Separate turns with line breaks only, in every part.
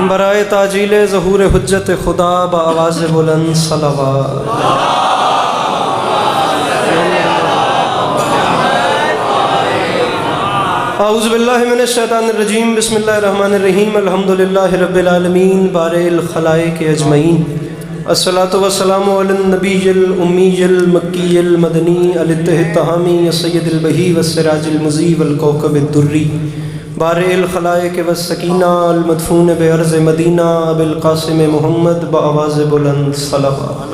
बराए ताजील ज़हूर हुज्जत खुदा बआवाज़ बुलंद सलावत। औज़ु बिल्लाहि मिनश शैतानिर रजीम बिस्मिल्लाहिर रहमानिर रहीम अल्हम्दुलिल्लाहि रब्बिल आलमीन बारिल खलाइक अजमईन अस्सलातु वस्सलामु अलन नबिय्यिल उम्मिय्यिल मक्किय्यिल मदनी अल-इत्तिहामी सय्यदिल बही वस्सिराजिल मुज़ी वल कौकबिद दुर्री बारिल खलाइक वस्सकीना अल मदफून बिअर्ज़ मदीना अबिल क़ासिम मुहम्मद बआवाज़ बुलंद सलावत।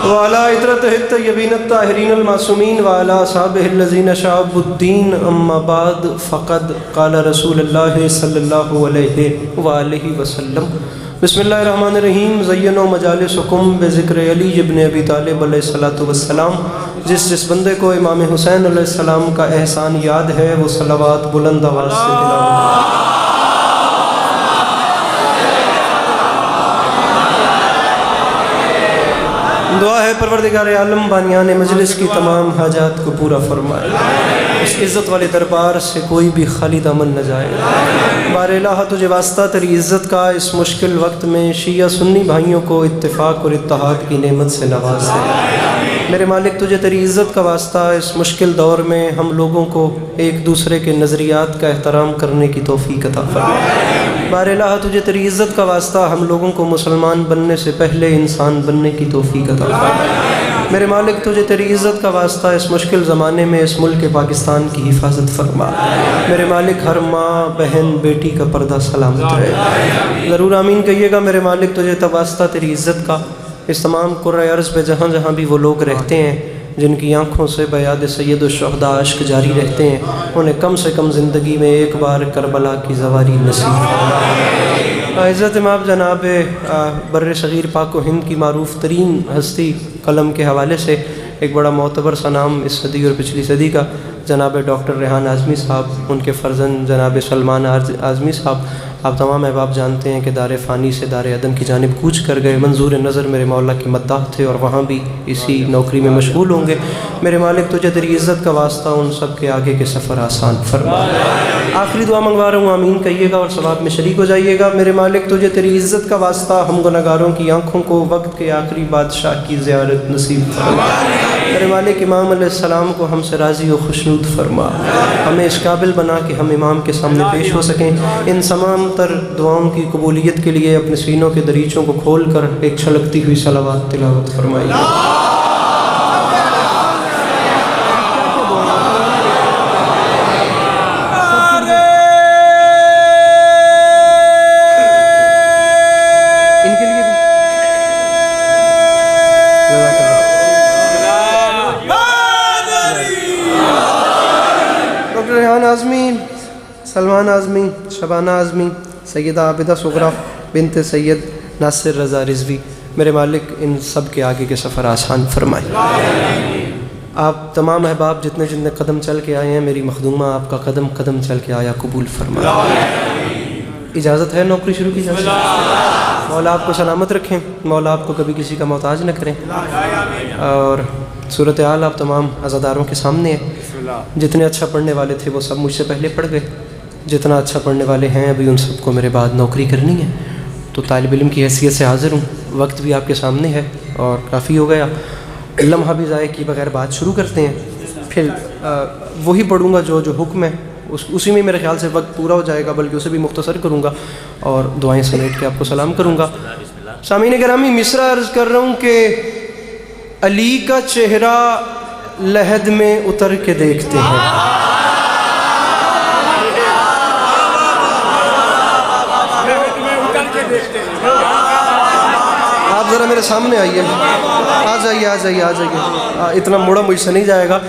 वाला इतरत तय्यबीन ताहिरीन मासूमीन वाला साहिबल्लज़ीन शाअबुद्दीन अम्मा बाद फ़क़द क़ाल रसूलुल्लाह सल्लल्लाहु अलैहि वसल्लम बिस्मिल्लाहिर्रहमानिर्रहीम ज़य्यनु मजालिसकुम बिज़िक्र अली इब्न अबी तालिब अलैहिस्सलातु वस्सलाम। जिस बंदे को इमाम हुसैन अलैहिस्सलाम का एहसान याद है वो सलावत बुलंद आवाज़ से तिलावत। दुआ है परवरदिगार आलम बानियान मजलिस की तमाम हाजात को पूरा फरमाए, इस इज़्ज़त वाले दरबार से कोई भी खाली दामन न जाए। बार इलाहा तुझे वास्ता तेरी इज़्ज़त का इस मुश्किल वक्त में शिया सुन्नी भाइयों को इत्तेफाक और इत्तेहाद की नेमत से नवाज दे। मेरे मालिक तुझे तेरी इज़्ज़त का वास्ता इस मुश्किल दौर में हम लोगों को एक दूसरे के नज़रियात का एहतराम करने की तौफ़ीक़ अता फरमा। बार इलाहा तुझे तेरी इज़्ज़त का वास्ता हम लोगों को मुसलमान बनने से पहले इंसान बनने की तौफ़ीक़ अता फरमा। मेरे मालिक तुझे तेरी इज़्ज़त का वास्ता इस मुश्किल ज़माने में इस मुल्क पाकिस्तान की हिफाजत फरमा। मेरे मालिक हर माँ बहन बेटी का पर्दा सलामत रहे, ज़रूर आमीन कहिएगा। मेरे मालिक तुझे तब वास्ता तेरी इज़्ज़त का इस तमाम कुर्रे अर्ज़ पे जहाँ जहाँ भी वो लोग रहते हैं जिनकी आँखों से बयाद सैयद शुहदा अश्क जारी रहते हैं, उन्हें कम से कम ज़िंदगी में एक बार करबला की ज़वारी नसीब। इज़्ज़त माब जनाब बर्र सग़ीर पाक व हिंद की मारूफ़ तरीन हस्ती कलम के हवाले से एक बड़ा मोतबर सा नाम इस सदी और पिछली सदी का जनाब डॉक्टर रेहान आज़मी साहब, उनके फ़र्जंद जनाब सलमान आज़मी साहब, आप तमाम अहबाब जानते हैं कि दार फ़ानी से दार अदम की जानिब कूच कर गए। मंजूर नज़र मेरे मौला की मद्दाह थे और वहाँ भी इसी नौकरी में मशगूल होंगे। मेरे मालिक तुझे तेरी इज़्ज़त का वास्ता उन सब के आगे के सफ़र आसान फरमा। आखिरी दुआ मंगवा रहा हूँ, आमीन कहिएगा और सवाब में शरीक हो जाइएगा। मेरे मालिक तुझे तेरी इज़्ज़त का वास्ता हम गुनहगारों की आँखों को वक्त के आखिरी बादशाह की ज़ियारत नसीब फरमा। मेरे मालिक इमाम अलैहिस्सलाम को हमसे राज़ी व खुशनूद फरमा, हमें इस काबिल बना कि हम इमाम के सामने पेश हो सकें। इन तमाम तर दुआओं की कबूलियत के लिए अपने सीनों के दरीचों को खोल कर एक छलकती हुई सलावत तिलावत फरमाइए। सलमान आज़मी, शबाना आज़मी, सैयदा आबिदा सुगरा बिनते सैयद नासिर रज़ा रिज़वी, मेरे मालिक इन सब के आगे के सफ़र आसान फरमाए। आप तमाम अहबाब जितने जितने कदम चल के आए हैं, मेरी मखदूमा आपका कदम कदम चल के आया कबूल फरमाए। इजाज़त है नौकरी शुरू की जाए। मौला आपको सलामत रखें, मौला आपको कभी किसी का मोहताज न करें। और सूरत हाल आप तमाम अज़ादारों के सामने है। जितने अच्छा पढ़ने वाले थे वो सब मुझसे पहले पढ़ गए, जितना अच्छा पढ़ने वाले हैं अभी उन सबको मेरे बाद नौकरी करनी है, तो तालिब इल्म की हैसियत से हाज़िर हूँ। वक्त भी आपके सामने है और काफ़ी हो गया, लम्हा भी ज़ाय की बगैर बात शुरू करते हैं। फिर वही पढ़ूँगा जो हुक्म है, उसी में मेरे ख्याल से वक्त पूरा हो जाएगा, बल्कि उसे भी मुख्तसर करूँगा और दुआएं समेट के आपको सलाम करूँगा। सामीन गिरामी, मिसरा अर्ज़ कर रहा हूँ कि अली का चेहरा लहद में उतर के देखते हैं। आप ज़रा मेरे सामने आइए, आ जाइए। इतना मुड़ा मुझसे नहीं जाएगा,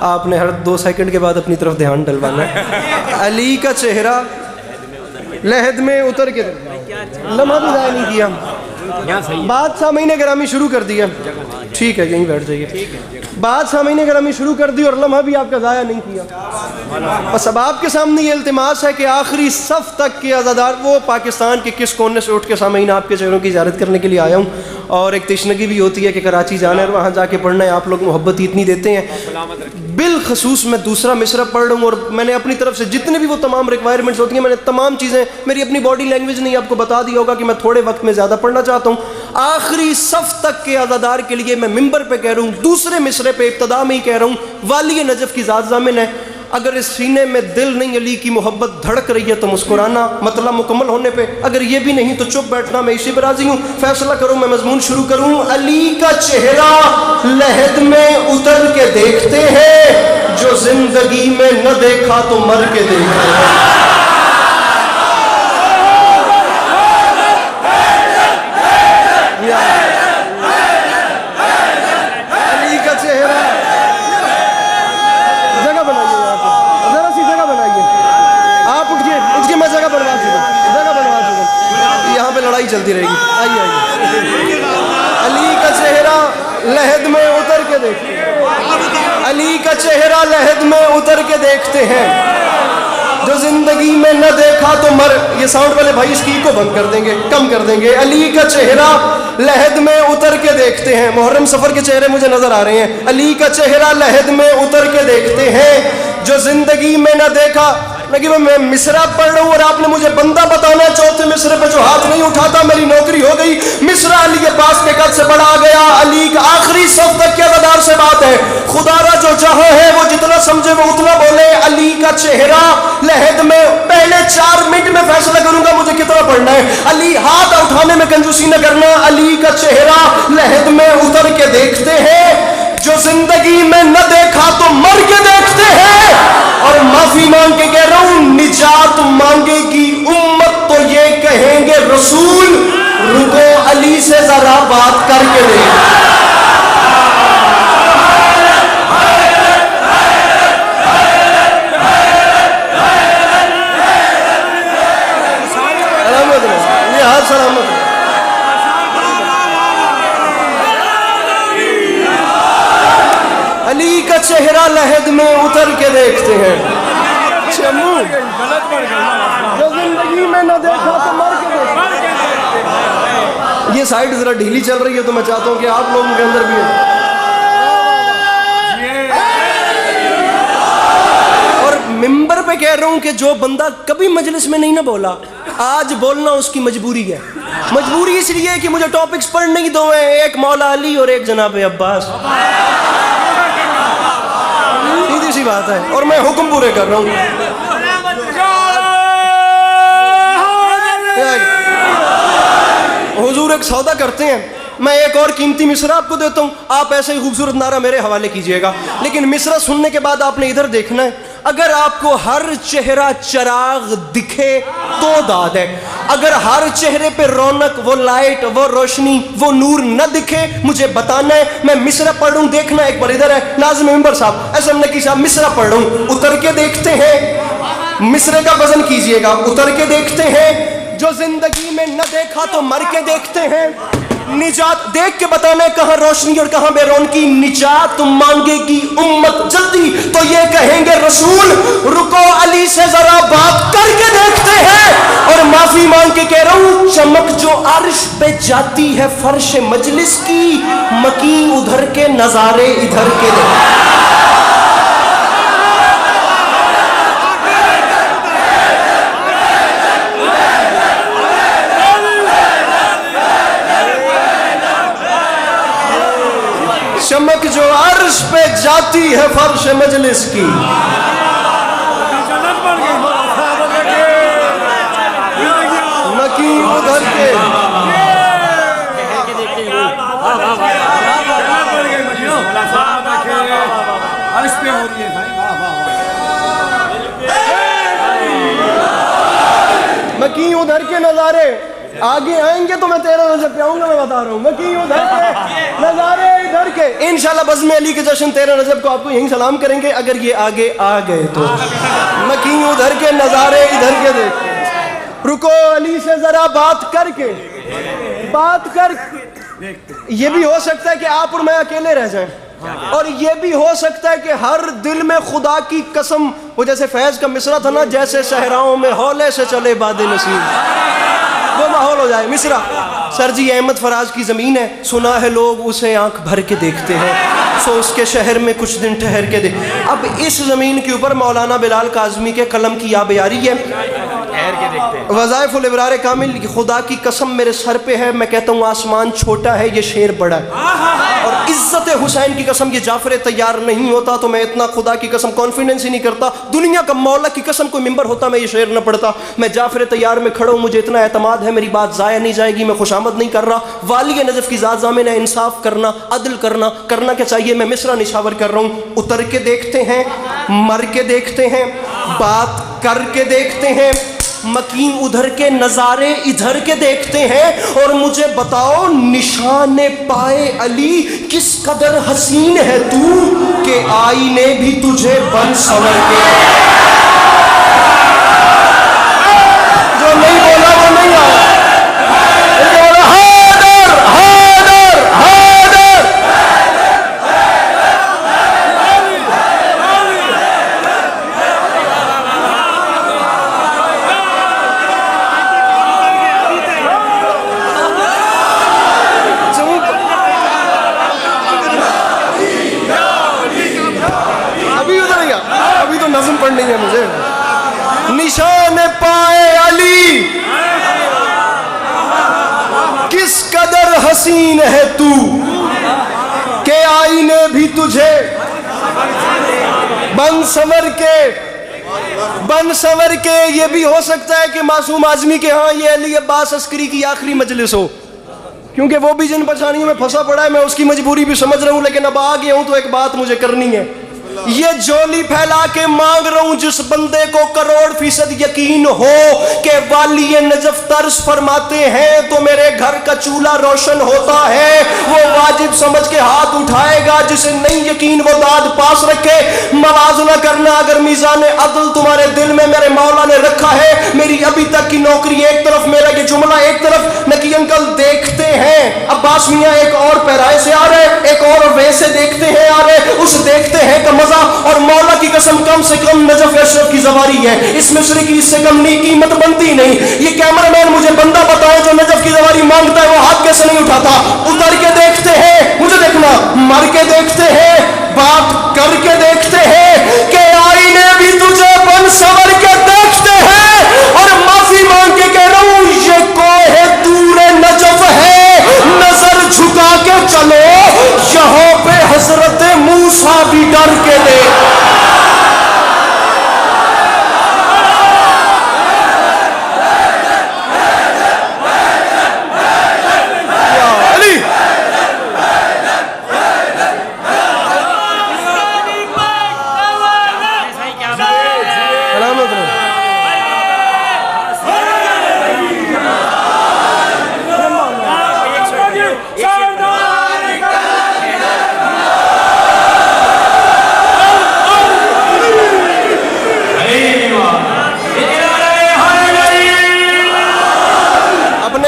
आपने हर 2 सेकंड के बाद अपनी तरफ ध्यान डलवाना है। अली का चेहरा लहद में उतर के, लम्हा भी ज़ाया नहीं किया, बात सामीन गिरामी शुरू कर दिया। ठीक है, यहीं बैठ जाइए। बात सामीन गिरामी शुरू कर दी और लम्हा भी आपका ज़ाया नहीं किया। बस अब आपके सामने ये इल्तिमास है कि आखिरी सफ़ तक के आज़ादार, वो पाकिस्तान के किस कोने से उठ के सामीन आपके चेहरों की ज़ियारत करने के लिए आया हूँ। और एक तशनगी भी होती है कि कराची जाना है और वहाँ जाके पढ़ना है। आप लोग मोहब्बत इतनी देते हैं, बिलखसूस मैं दूसरा मिसरा पढ़ रहा हूँ और मैंने अपनी तरफ से जितने भी वो तमाम रिक्वायरमेंट्स होती हैं, मैंने तमाम चीज़ें, मेरी अपनी बॉडी लैंग्वेज नहीं आपको बता दिया होगा कि मैं थोड़े वक्त में ज़्यादा पढ़ना चाहता हूँ। आखिरी सफ तक के अज़ादार के लिए मैं मिंबर पे कह रहा हूँ, दूसरे मिसरे पे इब्तदा में ही कह रहा हूँ, वाली नजफ़ की ज़ात ज़ामिन है, अगर इस सीने में दिल नहीं अली की मोहब्बत धड़क रही है तो मुस्कुराना, मतलब मुकम्मल होने पे, अगर ये भी नहीं तो चुप बैठना, मैं इसी पर राजी हूँ। फैसला करूँ, मैं मजमून शुरू करूँ। अली का चेहरा लहद में उतर के देखते हैं, जो जिंदगी में न देखा तो मर के देखते हैं। अली का चेहरा, जगह बनाइए यहाँ पे, जरा सी जगह बनाइए, आप उठिए, मैं जगह बनवा चुका, यहाँ पे लड़ाई चलती रहेगी। आइए आइए। अली का चेहरा लहद में उतर के देखते हैं, अली का चेहरा लहद में उतर के देखते हैं, जो जिंदगी में न देखा तो मर। ये साउंड वाले भाई इसकी को बंद कर देंगे, कम कर देंगे। अली का चेहरा लहद में उतर के देखते हैं, मुहर्रम सफर के चेहरे मुझे नजर आ रहे हैं। अली का चेहरा लहद में उतर के देखते हैं, जो जिंदगी में न देखा। लेकिन मैं मिसरा पढ़ रहा हूँ और आपने मुझे बंदा बताना है, चौथे मिसरे पे जो हाथ नहीं उठाता मेरी नौकरी हो गई। मिसरा अली के पास के कद से बड़ा आ गया। अली का आखिरी सफ तक के अज़ादार से बात है, खुदारा जो जहां है वो जितना समझे वो उतना बोले। अली का चेहरा लहद में, पहले 4 मिनट में फैसला करूंगा मुझे कितना पढ़ना है। अली, हाथ उठाने में कंजूसी न करना। अली का चेहरा लहद में उतर के देखते हैं, जो जिंदगी में न देखा तो मर के देखते हैं। और माफी मांग के कह रहा हूं, निजात मांगेगी उम्मत तो ये कहेंगे रसूल, रुको अली से जरा बात करके देख। ये हाथ सलामत है। अली का चेहरा लहद में उतर के देखते हैं, जो जिंदगी में न देखा तो मर के देखते हैं। ये साइड जरा ढीली चल रही है तो मैं चाहता हूं कि आप लोगों के अंदर भी है। और मिंबर पे कह रहा हूं कि जो बंदा कभी मजलिस में नहीं ना बोला, आज बोलना उसकी मजबूरी है। मजबूरी इसलिए कि मुझे टॉपिक्स पढ़ने ही दो हैं, एक मौला अली और एक जनाब अब्बास, सीधी सी बात है, और मैं हुक्म पूरे कर रहा हूं। हुजूर एक सौदा करते हैं, मैं एक और कीमती मिसरा आपको देता हूं, आप ऐसे ही खूबसूरत नारा मेरे हवाले कीजिएगा, लेकिन मिसरा सुनने के बाद आपने इधर देखना है। अगर आपको हर चेहरा चिराग दिखे तो दाद है, अगर हर चेहरे पे रौनक, वो लाइट, वो रोशनी, वो नूर न दिखे, मुझे बताना है। मैं मिसरा पढ़ रहा हूं, देखना एक बार इधर है नाज़िम मिंबर साहब, एसएम नकी साहब, मिसरा पढ़ रहा हूं, उतर के देखते हैं। मिसरे का वजन कीजिएगा, उतर के देखते हैं, जो जिंदगी में न देखा तो मर के देखते हैं। निजात देख के बताना है कहां रोशनी और कहां बेरौनकी। निजात मांगेगी उम्मत जल्दी तो ये कहेंगे रसूल, रुको अली से जरा बात करके देखते हैं। और माफी मांग के कह रहा हूं, चमक जो अर्श पे जाती है फर्श मजलिस की, मकी उधर के नजारे इधर के देखते। चमक जो अर्श पे जाती है फर्श मजलिस की, नकी उधर के। मकी उधर के नजारे आगे आएंगे तो मैं तेरा नजर पे आऊंगा, मैं बता रहा हूँ। मकी उधर के नजारे इधर के, इंशाल्लाह बज़्म अली के जश्न तेरा नजर को आपको यहीं सलाम करेंगे अगर ये आगे आ गए तो। मकी उधर के नजारे इधर के देख, रुको अली से जरा बात करके, बात कर। ये भी हो सकता है कि आप और मैं अकेले रह जाएं, और ये भी हो सकता है कि हर दिल में खुदा की कसम, वो जैसे फैज का मिसरा था ना, जैसे सहराओं में हौले से चले बादे नसीब, वो माहौल हो जाए। मिसरा, सर जी अहमद फराज की ज़मीन है, सुना है लोग उसे आंख भर के देखते हैं। सो उसके शहर में कुछ दिन ठहर के दे। अब इस ज़मीन के ऊपर मौलाना बिलाल काज़मी के कलम की याबयारी है। वज़ाइफ़ुल इब्रार कामिल, खुदा की कसम मेरे सर पे है, मैं कहता हूँ आसमान छोटा है, ये शेर बड़ा है। और इज़्ज़त हुसैन की कसम, ये जाफ़र तैयार नहीं होता तो मैं इतना खुदा की कसम कॉन्फिडेंस ही नहीं करता। दुनिया का मौला की कसम कोई मिंबर होता मैं ये शेर न पढ़ता। मैं जाफ़र तैयार में खड़ा हूँ, मुझे इतना एतमाद है मेरी बात ज़ाया नहीं जाएगी। मैं खुशामद नहीं कर रहा, वाली नजफ़ की ज़ात ज़ामिन है। इंसाफ करना, अदल करना, करना क्या चाहिए। मैं मिसरा निशावर कर रहा हूँ। उतर के देखते हैं, मर के देखते हैं, बात करके देखते हैं, मकीन उधर के नज़ारे इधर के देखते हैं। और मुझे बताओ निशाने पाए अली किस कदर हसीन है तू, के आईने भी तुझे बन संवर के। जो नहीं बोला वो नहीं आया। नज़म पढ़नी है मुझे। निशान पाए अली किस कदर हसीन है तू, के आईने भी तुझे बन संवर के। बन संवर के ये भी हो सकता है कि मासूम आजमी के यहाँ ये अली अब्बास अस्करी की आखिरी मजलिस हो, क्योंकि वो भी जिन परेशानियों में फंसा पड़ा है, मैं उसकी मजबूरी भी समझ रहा हूँ। लेकिन अब आ गया हूँ तो एक बात मुझे करनी है। ये झोली फैला के मांग रहा हूं जिस बंदे को करोड़ फीसद यकीन हो कि वाली नजफ तर्ज फरमाते हैं तो मेरे घर का चूल्हा रोशन होता है, वो वाजिब समझ के हाथ उठाएगा। जिसे नहीं यकीन वो दाद पास रखे। मवाज़ना करना, अगर मीज़ान अदल तुम्हारे दिल में मेरे मौला ने रखा है, मेरी अभी तक की नौकरी एक तरफ, मेरा ये जुमला एक तरफ। नकी अंकल देखते हैं अब्बास मियाँ एक और पैराए से आ रहे, एक और वैसे देखते हैं आ रहे, उस देखते हैं का मजा। और मौला की कसम कम से कम नजफ अशरफ की ज़वारी है, इस मिस्र की इससे कम नहीं कीमत बनती नहीं। ये कैमरामैन मुझे बंदा बताए जो नजफ की ज़वारी मांगता है, वो हाथ कैसे नहीं उठाता। उतर के देखते हैं, मुझे देखना, मर के देखते हैं, बात करके देखते हैं, कि आईने भी तुझे बन संवर के देखते हैं। और माफी मांग के कह रहा हूं ये कोहे दूर नजफ है, नजर झुका के चलो, यहाँ पे हजरत मूसा भी डर के दे।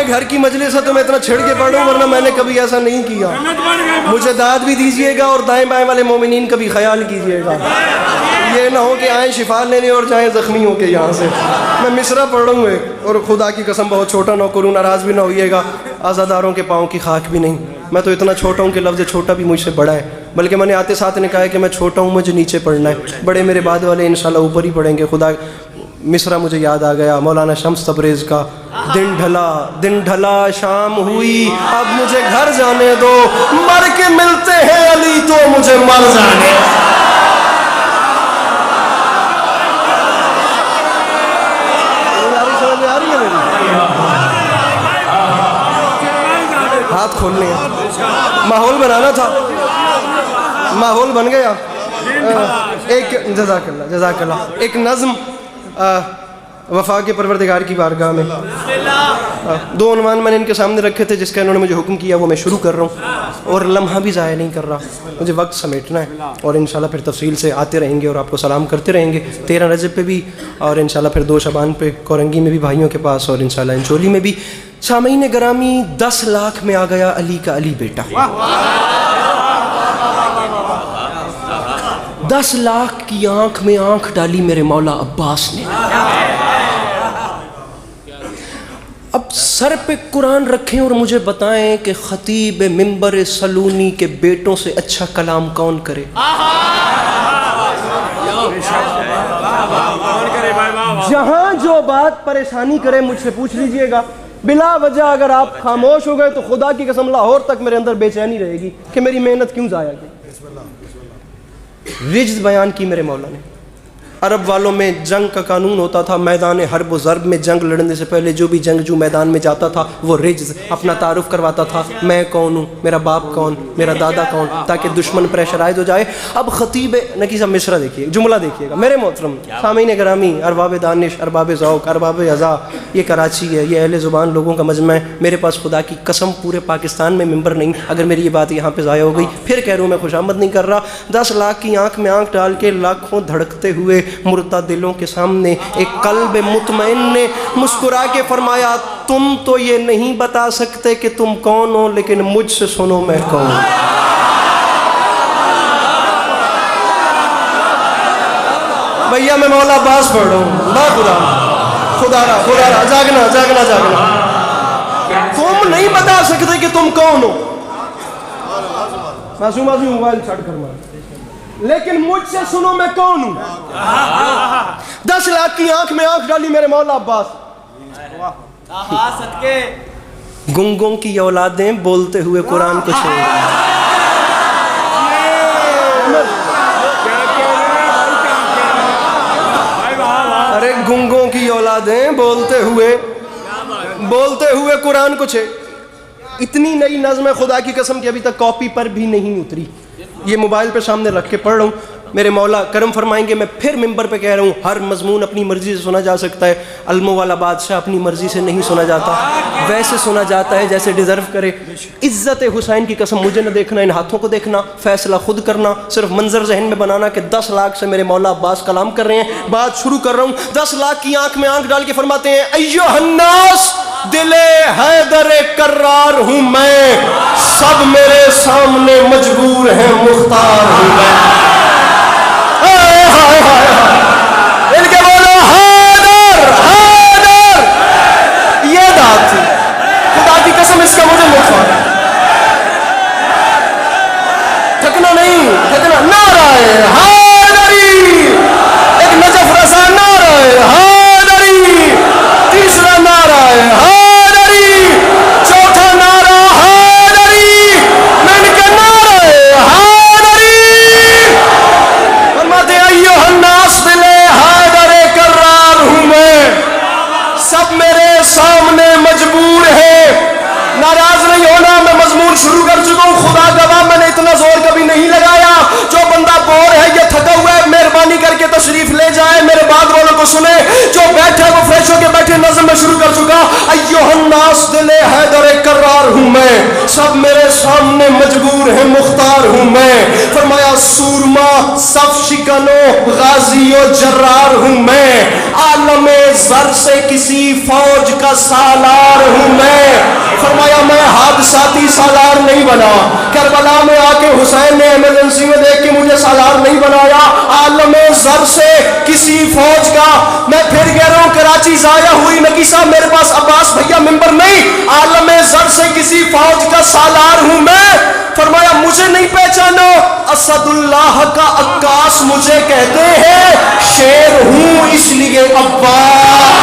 घर की मजलिस है तो मैं इतना छिड़ के पढ़ूं, वरना मैंने कभी ऐसा नहीं किया। मुझे दाद भी दीजिएगा और दाएं बाएं वाले मोमिनीन का भी ख्याल कीजिएगा। ये ना हो कि आए शिफा लेने और जाएं जख्मी हो के यहाँ से। मैं मिसरा पढ़ूँ और खुदा की कसम बहुत छोटा ना करूँ, नाराज़ भी ना होइएगा। आज़ादारों के पाँव की खाक भी नहीं, मैं तो इतना छोटा हूँ कि लफ्ज़ छोटा भी मुझसे बड़ा है। बल्कि मैंने आते साथ ने कहा है कि मैं छोटा हूँ, मुझे नीचे पढ़ना है, बड़े मेरे बाद वाले इंशाल्लाह ऊपर ही पढ़ेंगे। खुदा मिसरा मुझे याद आ गया मौलाना शम्स तबरेज़ का, दिन ढला शाम हुई, अब मुझे घर जाने दो, मर के मिलते हैं अली तो मुझे मर जाने। समझ आ रही है मेरी? हाथ खोलने, माहौल बनाना था, माहौल बन गया। एक जज़ाकल्लाह एक नज़्म वफा के परवरदिगार की बारगाह में, दो उन्वान मैंने इनके सामने रखे थे जिसका इन्होंने मुझे हुक्म किया, वो मैं शुरू कर रहा हूँ और लम्हा भी ज़ाया नहीं कर रहा। मुझे वक्त समेटना है और इंशाल्लाह फिर तफसील से आते रहेंगे और आपको सलाम करते रहेंगे। 13 रजब पे भी और इंशाल्लाह फिर 2 शबान पे कोरंगी में भी भाइयों के पास और इंशाल्लाह इंचोली में भी। सामीन ग्रामी 10 लाख में आ गया अली का अली बेटा। 10 लाख की आंख में आंख डाली मेरे मौला अब्बास ने। अब सर पे कुरान रखें और मुझे बताएं कि खतीब मिंबर सलूनी के बेटों से अच्छा कलाम कौन करे? जहां जो बात परेशानी करे मुझसे पूछ लीजिएगा। बिला वजह अगर आप खामोश हो गए तो खुदा की कसम लाहौर तक मेरे अंदर बेचैनी रहेगी कि मेरी मेहनत क्यों जाया गई। रिज्ज़ बयान की मेरे मौला ने। अरब वालों में जंग का कानून होता था, मैदान हर्ब व ज़र्ब में जंग लड़ने से पहले जो भी जंगजू मैदान में जाता था वो रिज्ज़ अपना तारुफ करवाता था, मैं कौन हूँ, मेरा बाप कौन, मेरा दादा कौन, ताकि दुश्मन प्रेशराइज हो जाए। अब खतीब नकी साहब मिसरा देखिए, जुमला देखिएगा मेरे मोहतरम सामीन ग्रामी, अरबाब दानिश, अरबाब ज़ौक़, अरबाब अज़ा, ये कराची है, ये अहले ज़ुबान लोगों का मजमा है। मेरे पास खुदा की कसम पूरे पाकिस्तान में मेंबर नहीं। अगर मेरी ये बात यहाँ पे ज़ाया हो गई फिर कह रहा हूँ मैं खुशामद नहीं कर रहा। 10 लाख की आँख में आँख डाल के लाखों धड़कते हुए मुर्दा दिलों के सामने एक कल्ब मुतमईन ने मुस्कुरा के फरमाया, तुम तो ये नहीं बता सकते कि तुम कौन हो, लेकिन मुझसे सुनो मैं कौन। भैया मैं मौला अब्बास पढ़ रहा हूँ, बा खुदा जागना जागना जागना। तुम नहीं बता सकते कि तुम कौन हो, मासूम आदमी मोबाइल छड़ कर मार, लेकिन मुझसे सुनो मैं कौन हूं। 10 लाख की आंख में आंख डाली मेरे मौला अब्बास। गुंगों की औलादें बोलते हुए कुरान को छोड़। अरे गुंगों की औलादें बोलते हुए कुरान को छे। इतनी नई नज़्म खुदा की कसम की अभी तक कॉपी पर भी नहीं उतरी। ये मोबाइल पे सामने रख के पढ़ रहा हूँ। मेरे मौला करम फरमाएंगे। मैं फिर मिंबर पे कह रहा हूँ, हर मजमून अपनी मर्जी से सुना जा सकता है। अलमो वाला बादशाह अपनी मर्जी से नहीं सुना जाता, वैसे सुना जाता है जैसे डिज़र्व करे। इज़्ज़त हुसैन की कसम मुझे न देखना, इन हाथों को देखना, फैसला खुद करना, सिर्फ मंजर जहन में बनाना कि 10 लाख से मेरे मौला अब्बास कलाम कर रहे हैं। बात शुरू कर रहा हूँ। 10 लाख की आंख में आंख डाल के फरमाते हैं, अय्युहन्नास दिले हैदर कर्रार हूँ मैं, सब मेरे सामने मजबूर हैं, मुख्तार हूँ मैं। इनके बोलो हैदर हैदर, ये बात थी। खुदा की कसम इसका मुझे मुख्तार थकना नहीं, थकना। नाराए हैदरी, एक नजफ रसा नाराए हैदरी, तीसरा नाराए हैदरी, चौथा नारा हैदरी, मैंने नाराए हैदरी। फरमाते अय्युहन्नास दिले हैदर कर्रार हूं मैं, सब मेरे सामने मजबूर है। नाराज नहीं होना, मैं मजमून शुरू कर चुका हूँ। खुदा गवाह मैंने इतना जोर कभी नहीं लगाया। जो बंदा बोर है, ये थका हुआ है, मेहरबानी करके तशरीफ ले जाए, मेरे बाद वालों को सुने। जो बैठे वो फ्रेश होके बैठे। नज़्म में शुरू कर चुका। अय्युहन्नास दिले हैदर कर्रार हूं मैं, सब मेरे सामने मजबूर है, मुख्तार हूं मैं। फरमाया सूरमा सफ शिकनो गाजियो जर्रार हूं मैं, आलमे ज़र से किसी फौज का सालार हूं मैं। फरमाया मैं हादसाती सालार नहीं बना, करबला में आके हुसैन ने इमरजेंसी में देख के मुझे सालार नहीं बनाया। आलमे ज़र से किसी फौज का, मैं फिर कह रहा हूँ कराची जाया हुई नकी साहब, मेरे पास अब्बास भैया मिंबर नहीं। आलमे ज़र से किसी फौज का सालार हूं मैं। फरमाया मुझे नहीं पहचानो, असदुल्लाह का अक्कास मुझे कहते हैं, शेर हूं इसलिए अब्बास।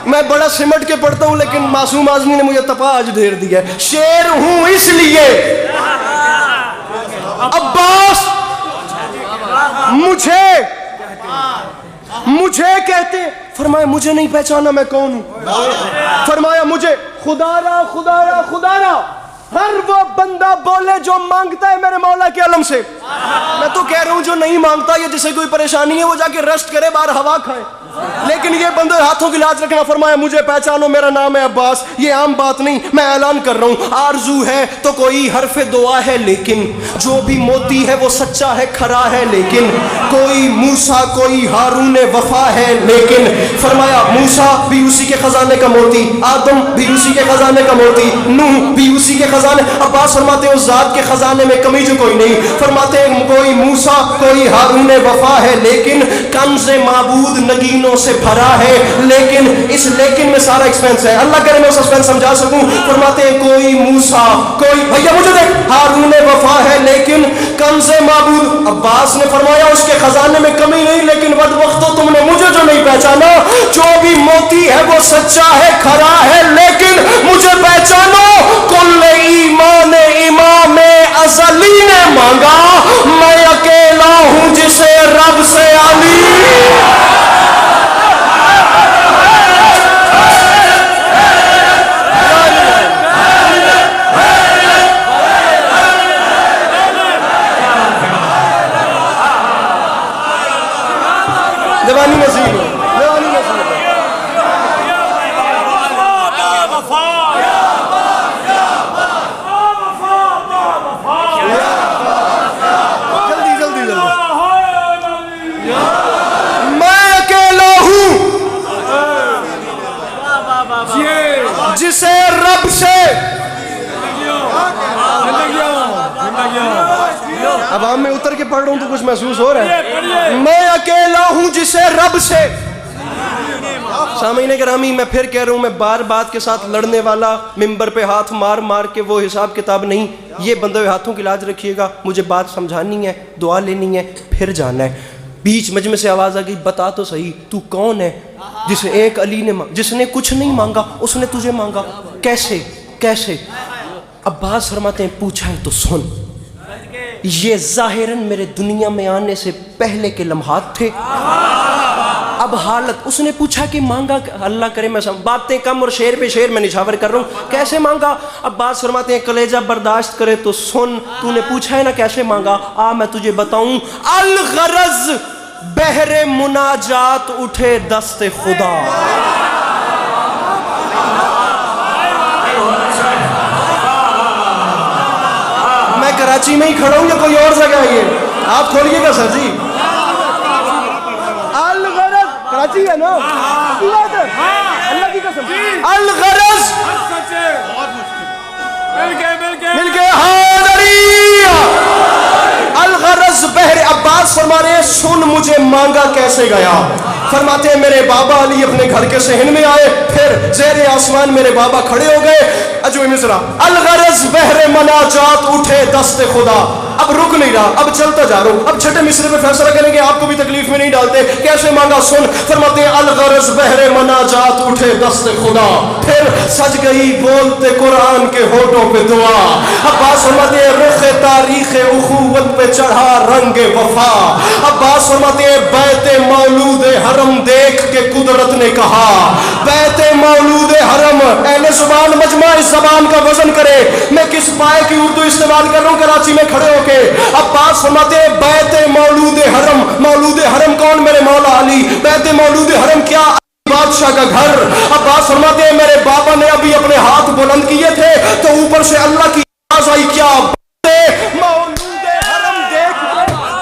मैं बड़ा सिमट के पढ़ता हूं, लेकिन मासूम आदमी ने मुझे तपा आज ढेर दिया है। शेर हूं इसलिए अब्बास मुझे कहते। फरमाया मुझे नहीं पहचाना मैं कौन हूं। फरमाया मुझे खुदारा खुदारा खुदारा हर वो बंदा बोले जो मांगता है मेरे मौला के अलम से। मैं तो कह रहा हूं जो नहीं मांगता या जिसे कोई परेशानी है वो जाके रेस्ट करे, बाहर हवा खाए।
लेकिन ये बंदे हाथों की लाज रखना, फरमाया मुझे पहचानो, मेरा नाम है अब्बास। ये आम बात नहीं, मैं ऐलान कर रहा हूँ, आरजू है तो कोई हरफ दुआ है, लेकिन जो भी मोती है वो सच्चा है, खरा है, लेकिन कोई मूसा कोई हारून वफा है, लेकिन फरमाया मूसा भी उसी के खजाने का मोती, आदम भी उसी के खजाने का मोती, नूह भी उसी के खजाने। अब्बास फरमाते उस जात के खजाने में कमी जो कोई नहीं, फरमाते कोई मूसा कोई हारून वफा है, लेकिन कंज़े माबूद नगीनों से भरा है। लेकिन इस लेकिन में सारा एक्सपेंस है, अल्लाह करे मैं उस एक्सपेंस समझा सकूं। फरमाते हैं कोई मूसा कोई, भैया मुझे देख, हारून वफा है लेकिन कंज़े माबूद। अब्बास ने फरमाया उसके खजाने में कमी नहीं, लेकिन बदबख्तो तुमने मुझे जो नहीं पहचाना, जो भी मोती है वो सच्चा है, खरा है, लेकिन मुझे पहचानो। कुल ईमान इमाम अज़ली ने मांगा, मैं अकेला हूं जिसे रब से अली। दीवानी नसीब है, दीवानी नसीब है। जल्दी जल्दी जल्दी, मैं अकेला हूं जिसे रब से, अब हम में उतर के पढ़ रहा हूं तो कुछ महसूस हो रहा है। मैं अकेला हूं जिसे रब से। सामीने गिरामी, मैं फिर कह रहा हूं, मैं बार बात के साथ लड़ने वाला, मिंबर पे हाथ मार मार के वो हिसाब किताब नहीं। ये बंदे हुए हाथों की लाज रखिएगा, मुझे बात समझानी है, दुआ लेनी है, फिर जाना है। बीच मजमे से आवाज आ गई, बता तो सही तू कौन है जिसे एक अली ने, जिसने कुछ नहीं मांगा उसने तुझे मांगा, कैसे कैसे? अब्बास फरमाते हैं पूछा है तो सुन, ये जाहिरन मेरे दुनिया में आने से पहले के लम्हात थे, अब हालत। उसने पूछा कि मांगा, अल्लाह करे मैं बातें कम और शेर पे शेर मैं निछावर कर रहा हूँ, कैसे मांगा? अब्बास फरमाते हैं कलेजा बर्दाश्त करे तो सुन, तूने पूछा है ना कैसे मांगा, आ मैं तुझे बताऊं। अल गरज बहरे मुनाजात उठे दस्ते खुदा, मैं कराची में ही खड़ा हूं या कोई और जगह है? ये आप खोलिएगा सर जी। अल गरज कराची है ना, अल्लाह की कसम, अल गरज मिल गए अल गरज बहरे। अब्बास फरमा रहे सुन मुझे मांगा कैसे गया। फरमाते हैं मेरे बाबा अली अपने घर के सहन में आए, फिर ज़ेरे आसमान मेरे बाबा खड़े हो गए। अजो मिसरा अल गरज बहरे मनाजात उठे दस्ते खुदा, अब रुक नहीं रहा, अब चलता जा रहा हूं। अब छठे मिसरे पे फैसला करेंगे, आपको भी तकलीफ में नहीं डालते। कैसे मांगा सुन, फरमाते हैं अल गरज बहरे मनाजात उठे दस्ते खुदा, फिर सज गई बोलते कुरान के होठों पे दुआ। अब्बास फरमाते हैं रुख तारीख उखुवत पे चढ़ा रंग वफा। अब्बास फरमाते हैं बैते मौलूद हरम देख के कुदरत ने कहा, बैते मौलूद हरम, अहले जुबान मजमा इस जबान का वजन करे, मैं किस पाए की उर्दू इस्तेमाल कर रहा हूं कराची में खड़े होके। अब्बास फरमाते हैं बैते मौलूद हरम, मौलूद हरम कौन? मेरे मौला अली। बैते मौलूद हरम क्या? बादशाह का घर। अब्बास फरमाते हैं मेरे बाबा ने अभी अपने हाथ बुलंद किए थे तो ऊपर से अल्लाह की आवाज आई, क्या मौलूद हरम देख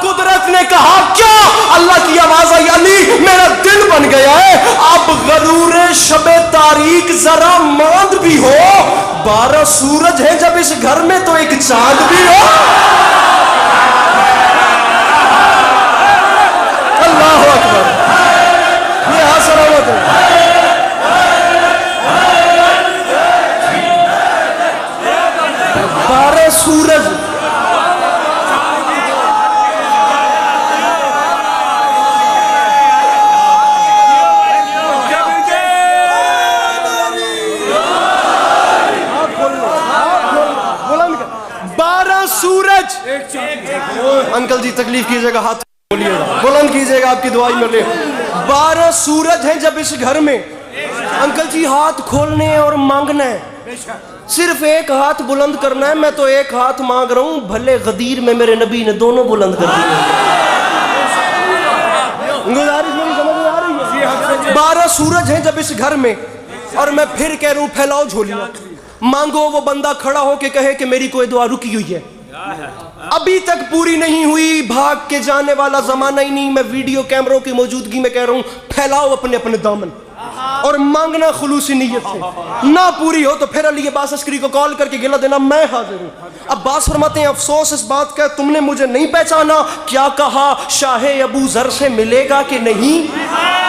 कुदरत ने कहा, क्या? अल्लाह की आवाज आई, अली मेरा दिल बन गया है, अब गरूरे शबे तारीख जरा मांद भी हो, 12 सूरज है जब इस घर में तो एक चांद भी हो। अल्लाह अकबर, ये हसरत है। 12 सूरज, सूरज। अंकल जी तकलीफ कीजिएगा, हाथ बोलिएगा, बुलंद कीजिएगा, आपकी दुआई मिल रही है। 12 सूरज हैं जब इस घर में। अंकल जी हाथ खोलने और मांगना है, सिर्फ एक हाथ बुलंद करना है। मैं तो एक हाथ मांग रहा हूं, भले गदीर में मेरे नबी ने दोनों बुलंद कर दिए। गुजारिश मेरी समझ में आ रही है? 12 सूरज हैं जब इस घर में, और मैं फिर कह रहा हूं फैलाओ झोलियां, मांगो वो बंदा खड़ा हो के कहे कि मेरी कोई दुआ रुकी हुई है, अभी तक पूरी नहीं हुई, भाग के जाने वाला जमाना ही नहीं। मैं वीडियो कैमरों की मौजूदगी में कह रहा हूं फैलाओ अपने अपने दामन और मांगना खुलूसी नीयत से। ना पूरी हो तो फिर अली अब्बास अस्करी को कॉल करके गिला देना मैं हाजिर हूं। अब्बास फरमाते हैं अफसोस इस बात का तुमने मुझे नहीं पहचाना, क्या कहा शाहे अबू जर से मिलेगा कि नहीं,